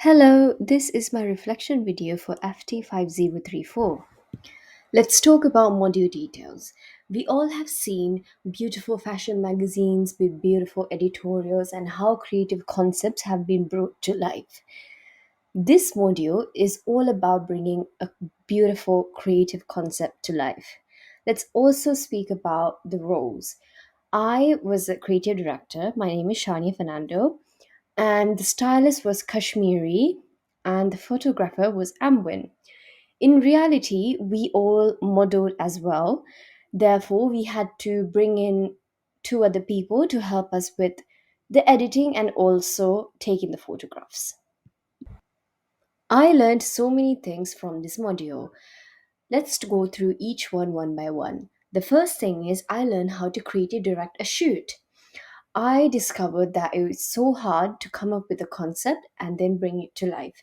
Hello, this is my reflection video for FT5034. Let's talk about module details. We all have seen beautiful fashion magazines with beautiful editorials and how creative concepts have been brought to life. This module is all about bringing a beautiful creative concept to life. Let's also speak about the roles. I was a creative director. My name is Shania Fernando, and the stylist was Kashmiri, and the photographer was Amwin. In reality, we all modeled as well. Therefore, we had to bring in two other people to help us with the editing and also taking the photographs. I learned so many things from this module. Let's go through each one by one. The first thing is I learned how to creative direct a shoot. I discovered that it was so hard to come up with a concept and then bring it to life.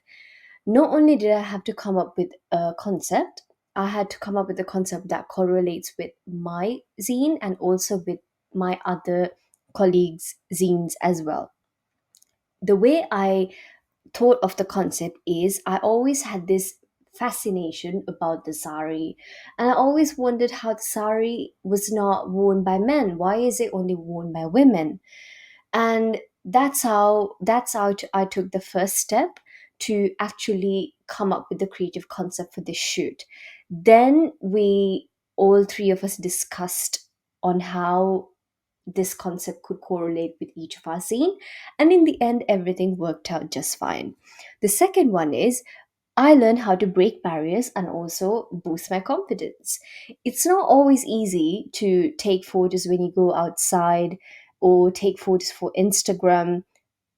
Not only did I have to come up with a concept, I had to come up with a concept that correlates with my zine and also with my other colleagues' zines as well. The way I thought of the concept is I always had this fascination about the sari, and I always wondered how the sari was not worn by men. Why is it only worn by women? And I took the first step to actually come up with the creative concept for this shoot. Then we all three of us discussed on how this concept could correlate with each of our scene, and in the end everything worked out just fine. The second one is I learned how to break barriers and also boost my confidence. It's not always easy to take photos when you go outside or take photos for Instagram.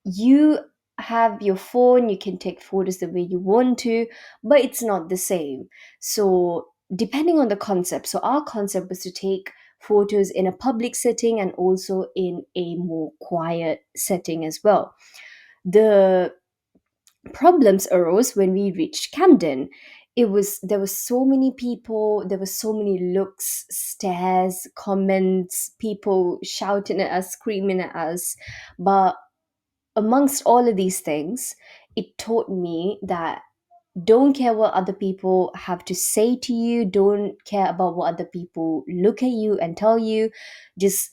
You have your phone, you can take photos the way you want to, but it's not the same. So, depending on the concept, so our concept was to take photos in a public setting and also in a more quiet setting as well. The problems arose when we reached Camden. There was so many people, there were so many looks, stares, comments, people shouting at us, screaming at us. But amongst all of these things, it taught me that don't care what other people have to say to you, don't care about what other people look at you and tell you. Just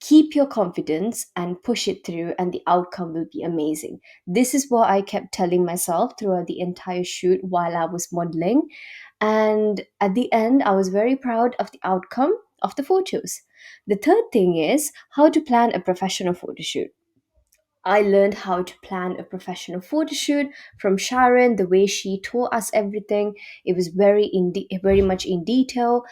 keep your confidence and push it through, and the outcome will be amazing. This is what I kept telling myself throughout the entire shoot while I was modeling. And at the end, I was very proud of the outcome of the photos. The third thing is how to plan a professional photo shoot. I learned how to plan a professional photo shoot from Sharon. The way she taught us everything, it was very much in detail.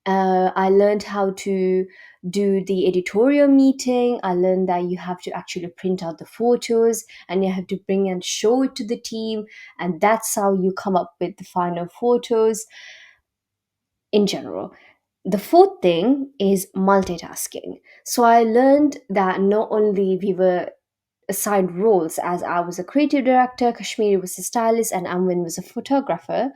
I learned how to do the editorial meeting. I learned that you have to actually print out the photos and you have to bring and show it to the team, and that's how you come up with the final photos in general. The fourth thing is multitasking. So I learned that not only we were assigned roles, as I was a creative director, Kashmiri was a stylist, and Amwin was a photographer,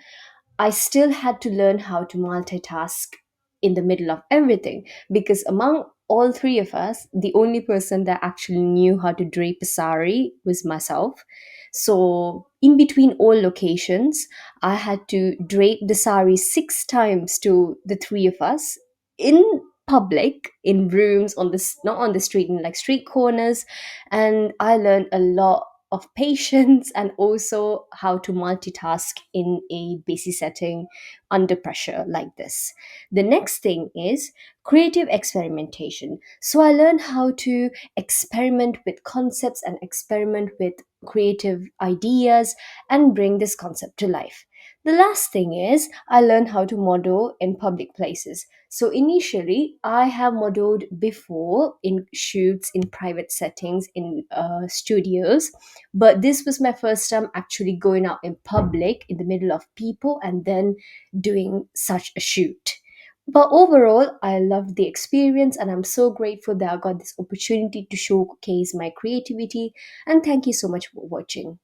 I still had to learn how to multitask in the middle of everything, because among all three of us, the only person that actually knew how to drape a sari was myself. So, in between all locations, I had to drape the sari six times to the three of us in public, in rooms, not on the street, in like street corners. And I learned a lot of patience and also how to multitask in a busy setting under pressure like this. The next thing is creative experimentation. So I learned how to experiment with concepts and experiment with creative ideas and bring this concept to life. The last thing is I learned how to model in public places. So initially, I have modeled before in shoots in private settings in studios, but this was my first time actually going out in public in the middle of people and then doing such a shoot. But overall, I loved the experience and I'm so grateful that I got this opportunity to showcase my creativity. And thank you so much for watching.